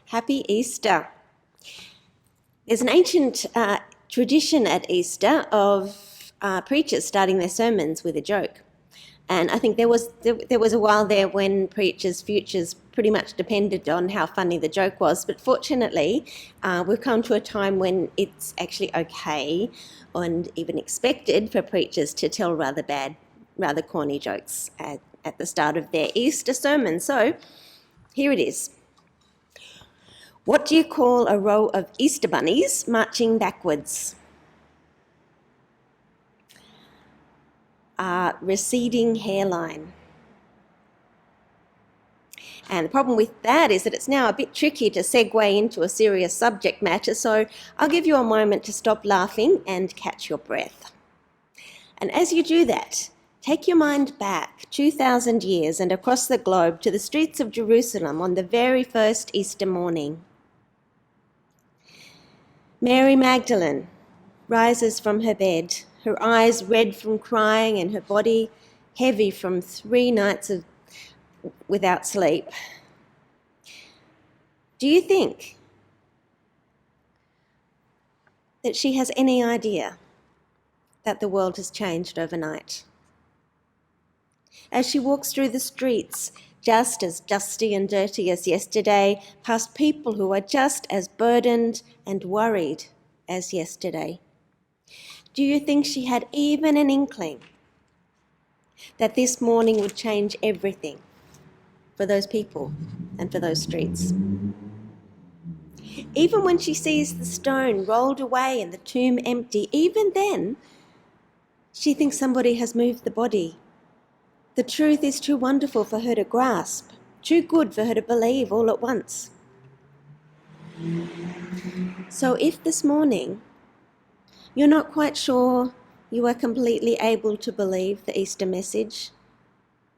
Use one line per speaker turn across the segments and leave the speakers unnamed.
Happy Easter. There's an ancient tradition at Easter of preachers starting their sermons with a joke. And I think there was a while there when preachers' futures pretty much depended on how funny the joke was. But fortunately, we've come to a time when it's actually okay and even expected for preachers to tell rather bad, rather corny jokes at the start of their Easter sermon. So here it is. What do you call a row of Easter bunnies marching backwards? Receding hairline. And the problem with that is that it's now a bit tricky to segue into a serious subject matter, so I'll give you a moment to stop laughing and catch your breath. And as you do that, take your mind back 2,000 years and across the globe to the streets of Jerusalem on the very first Easter morning. Mary Magdalene rises from her bed, her eyes red from crying and her body heavy from 3 nights without sleep. Do you think that she has any idea that the world has changed overnight? As she walks through the streets, just as dusty and dirty as yesterday, past people who are just as burdened and worried as yesterday, do you think she had even an inkling that this morning would change everything for those people and for those streets? Even when she sees the stone rolled away and the tomb empty, even then, she thinks somebody has moved the body. The truth is too wonderful for her to grasp, too good for her to believe all at once. So if this morning you're not quite sure you are completely able to believe the Easter message,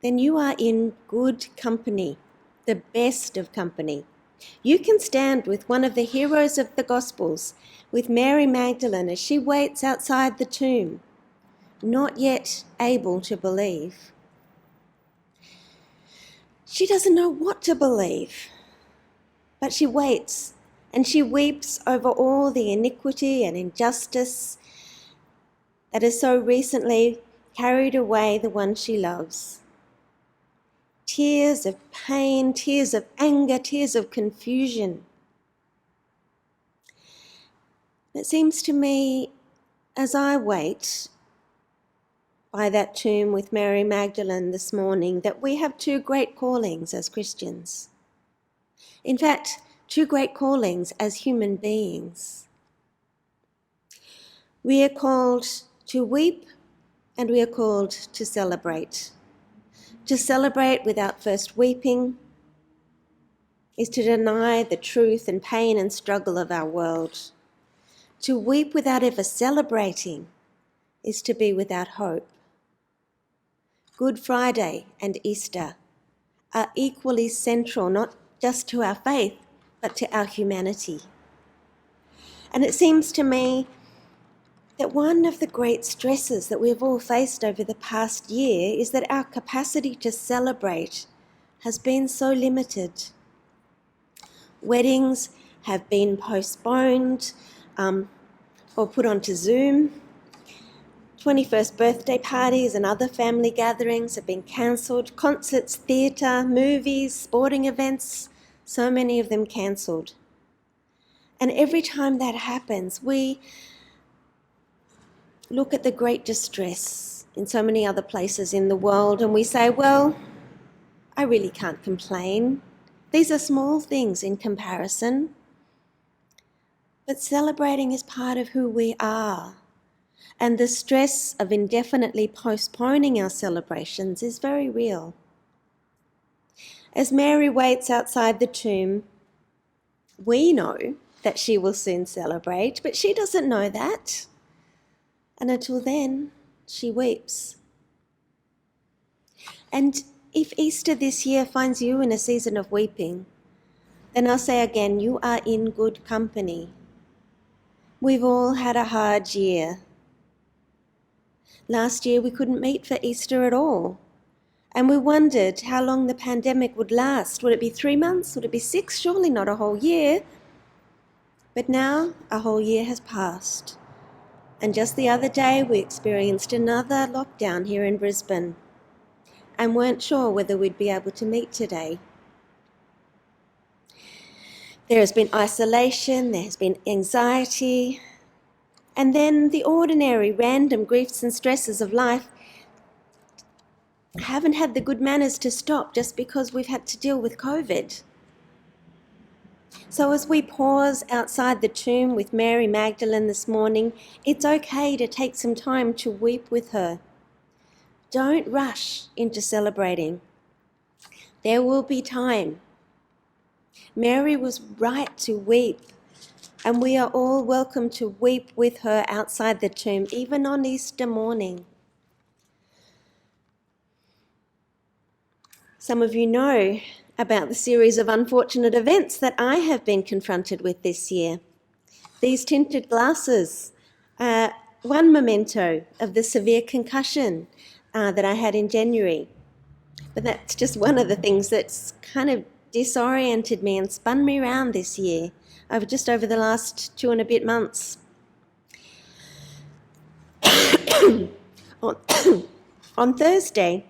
then you are in good company, the best of company. You can stand with one of the heroes of the Gospels, with Mary Magdalene as she waits outside the tomb, not yet able to believe. She doesn't know what to believe, but she waits and she weeps over all the iniquity and injustice that has so recently carried away the one she loves. Tears of pain, tears of anger, tears of confusion. It seems to me, as I wait by that tomb with Mary Magdalene this morning, that we have 2 great callings as Christians. In fact, 2 great callings as human beings. We are called to weep and we are called to celebrate. To celebrate without first weeping is to deny the truth and pain and struggle of our world. To weep without ever celebrating is to be without hope. Good Friday and Easter are equally central, not just to our faith, but to our humanity. And it seems to me that one of the great stresses that we've all faced over the past year is that our capacity to celebrate has been so limited. Weddings have been postponed or put onto Zoom. 21st birthday parties and other family gatherings have been cancelled. Concerts, theatre, movies, sporting events, so many of them cancelled. And every time that happens, we look at the great distress in so many other places in the world and we say, well, I really can't complain. These are small things in comparison. But celebrating is part of who we are. And the stress of indefinitely postponing our celebrations is very real. As Mary waits outside the tomb, we know that she will soon celebrate, but she doesn't know that. And until then, she weeps. And if Easter this year finds you in a season of weeping, then I'll say again, you are in good company. We've all had a hard year. Last year we couldn't meet for Easter at all. And we wondered how long the pandemic would last. Would it be 3 months? Would it be 6? Surely not a whole year. But now a whole year has passed. And just the other day we experienced another lockdown here in Brisbane and weren't sure whether we'd be able to meet today. There has been isolation, there has been anxiety, and then the ordinary random griefs and stresses of life haven't had the good manners to stop just because we've had to deal with COVID. So as we pause outside the tomb with Mary Magdalene this morning, it's okay to take some time to weep with her. Don't rush into celebrating. There will be time. Mary was right to weep, and we are all welcome to weep with her outside the tomb, even on Easter morning. Some of you know about the series of unfortunate events that I have been confronted with this year. These tinted glasses, one memento of the severe concussion that I had in January. But that's just one of the things that's kind of disoriented me and spun me around this year, over the last 2 and a bit months. On Thursday,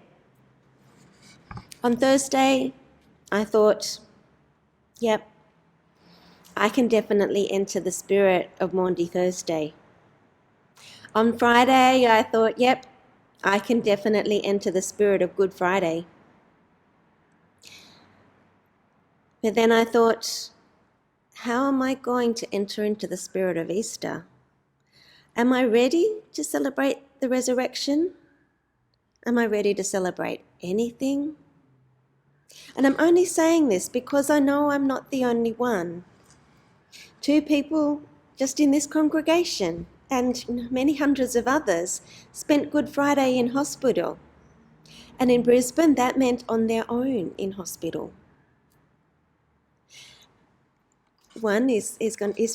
I thought, yep, I can definitely enter the spirit of Maundy Thursday. On Friday, I thought, yep, I can definitely enter the spirit of Good Friday. But then I thought, how am I going to enter into the spirit of Easter? Am I ready to celebrate the resurrection? Am I ready to celebrate anything? And I'm only saying this because I know I'm not the only one. 2 people just in this congregation and many hundreds of others spent Good Friday in hospital. And in Brisbane, that meant on their own in hospital. One is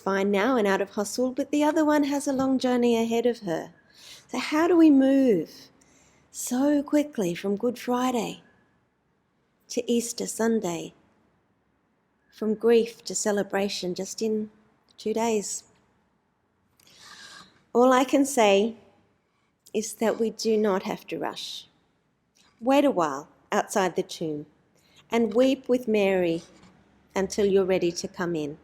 fine now and out of hospital, but the other one has a long journey ahead of her. So how do we move so quickly from Good Friday to Easter Sunday, from grief to celebration just in 2 days? All I can say is that we do not have to rush. Wait a while outside the tomb and weep with Mary until you're ready to come in.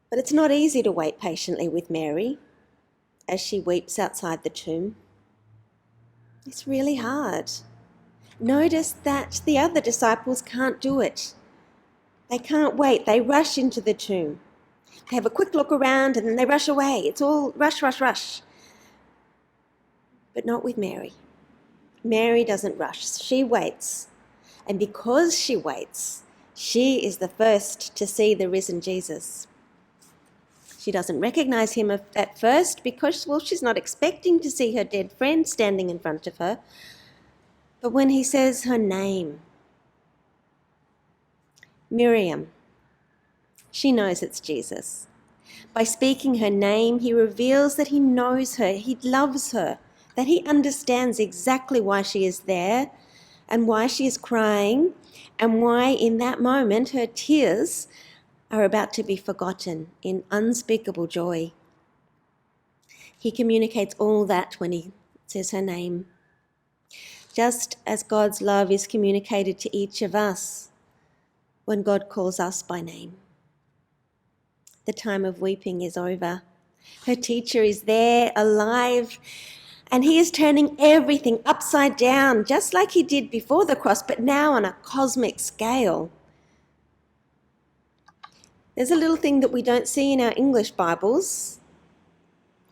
But it's not easy to wait patiently with Mary as she weeps outside the tomb. It's really hard. Notice that the other disciples can't do it. They can't wait. They rush into the tomb. They have a quick look around and then they rush away. It's all rush, rush, rush. But not with Mary. Mary doesn't rush. She waits. And because she waits, she is the first to see the risen Jesus. She doesn't recognize him at first because, well, she's not expecting to see her dead friend standing in front of her. But when he says her name, Miriam, she knows it's Jesus. By speaking her name, he reveals that he knows her, he loves her, that he understands exactly why she is there and why she is crying and why in that moment her tears are about to be forgotten in unspeakable joy. He communicates all that when he says her name. Just as God's love is communicated to each of us when God calls us by name. The time of weeping is over. Her teacher is there, alive, and he is turning everything upside down, just like he did before the cross, but now on a cosmic scale. There's a little thing that we don't see in our English Bibles,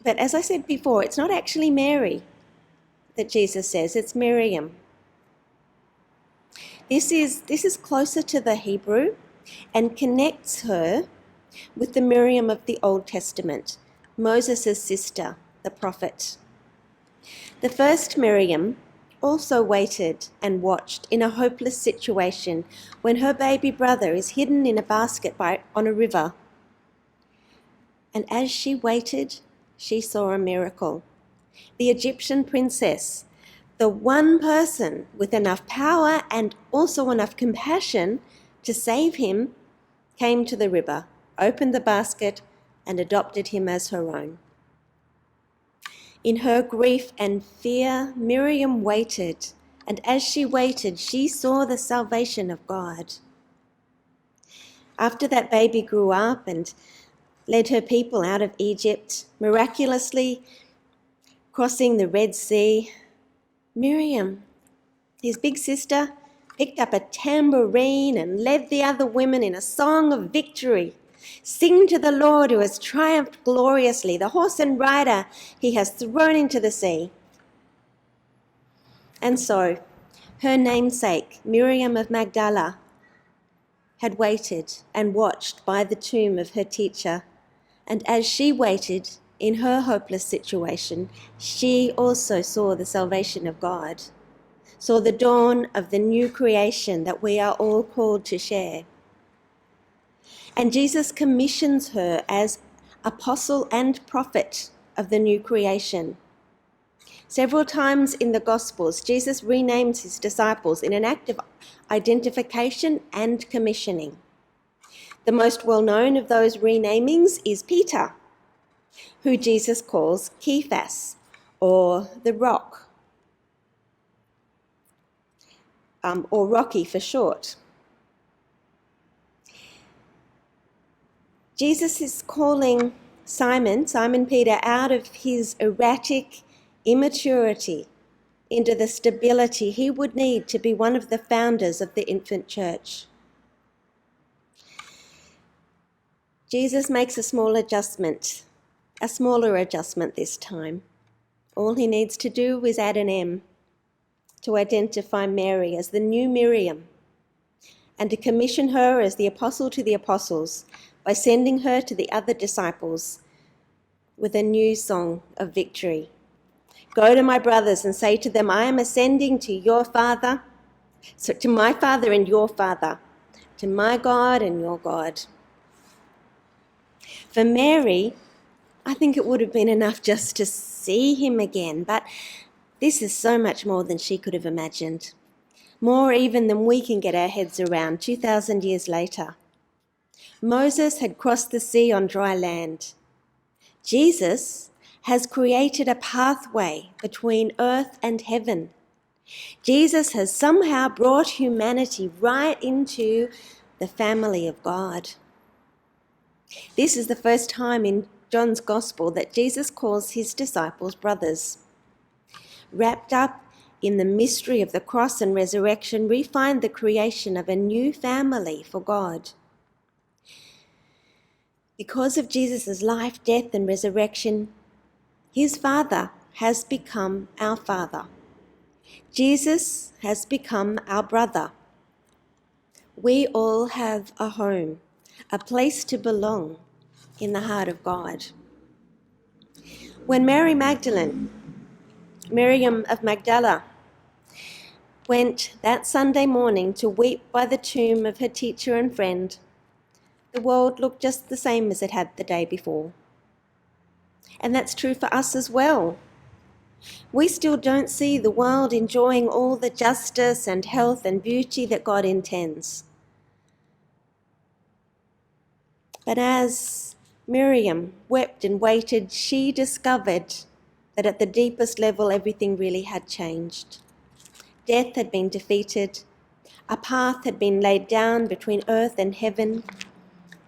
but as I said before, it's not actually Mary that Jesus says, it's Miriam. This is closer to the Hebrew and connects her with the Miriam of the Old Testament, Moses' sister, the prophet. The first Miriam also waited and watched in a hopeless situation when her baby brother is hidden in a basket on a river. And as she waited, she saw a miracle. the Egyptian princess, the one person with enough power and also enough compassion to save him, came to the river, opened the basket, and adopted him as her own. In her grief and fear, Miriam waited, and as she waited, she saw the salvation of God. After that baby grew up and led her people out of Egypt, miraculously crossing the Red Sea, Miriam, his big sister, picked up a tambourine and led the other women in a song of victory. Sing to the Lord who has triumphed gloriously, the horse and rider he has thrown into the sea. And so, her namesake, Miriam of Magdala, had waited and watched by the tomb of her teacher. And as she waited in her hopeless situation, she also saw the salvation of God, saw the dawn of the new creation that we are all called to share. And Jesus commissions her as apostle and prophet of the new creation. Several times in the Gospels, Jesus renames his disciples in an act of identification and commissioning. The most well-known of those renamings is Peter, who Jesus calls Cephas, or the rock, or Rocky for short. Jesus is calling Simon Peter, out of his erratic immaturity into the stability he would need to be one of the founders of the infant church. Jesus makes a smaller adjustment this time. All he needs to do is add an M to identify Mary as the new Miriam and to commission her as the apostle to the apostles by sending her to the other disciples with a new song of victory. Go to my brothers and say to them, I am ascending to your Father, so to my Father and your Father, to my God and your God. For Mary, I think it would have been enough just to see him again, but this is so much more than she could have imagined, more even than we can get our heads around 2,000 years later. Moses had crossed the sea on dry land. Jesus has created a pathway between earth and heaven. Jesus has somehow brought humanity right into the family of God. This is the first time in John's Gospel that Jesus calls his disciples brothers. Wrapped up in the mystery of the cross and resurrection, we find the creation of a new family for God. Because of Jesus' life, death, and resurrection, his Father has become our Father. Jesus has become our brother. We all have a home, a place to belong in the heart of God. When Mary Magdalene, Miriam of Magdala, went that Sunday morning to weep by the tomb of her teacher and friend, the world looked just the same as it had the day before. And that's true for us as well. We still don't see the world enjoying all the justice and health and beauty that God intends. But as Miriam wept and waited, she discovered that at the deepest level, everything really had changed. Death had been defeated. A path had been laid down between earth and heaven.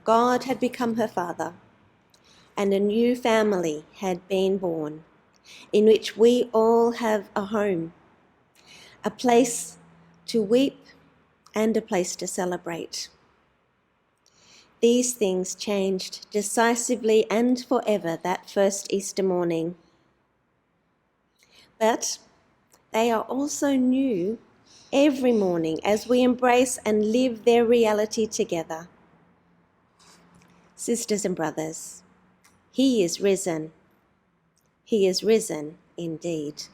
God had become her Father, and a new family had been born, in which we all have a home, a place to weep and a place to celebrate. These things changed decisively and forever that first Easter morning. But they are also new every morning as we embrace and live their reality together. Sisters and brothers, he is risen. He is risen indeed.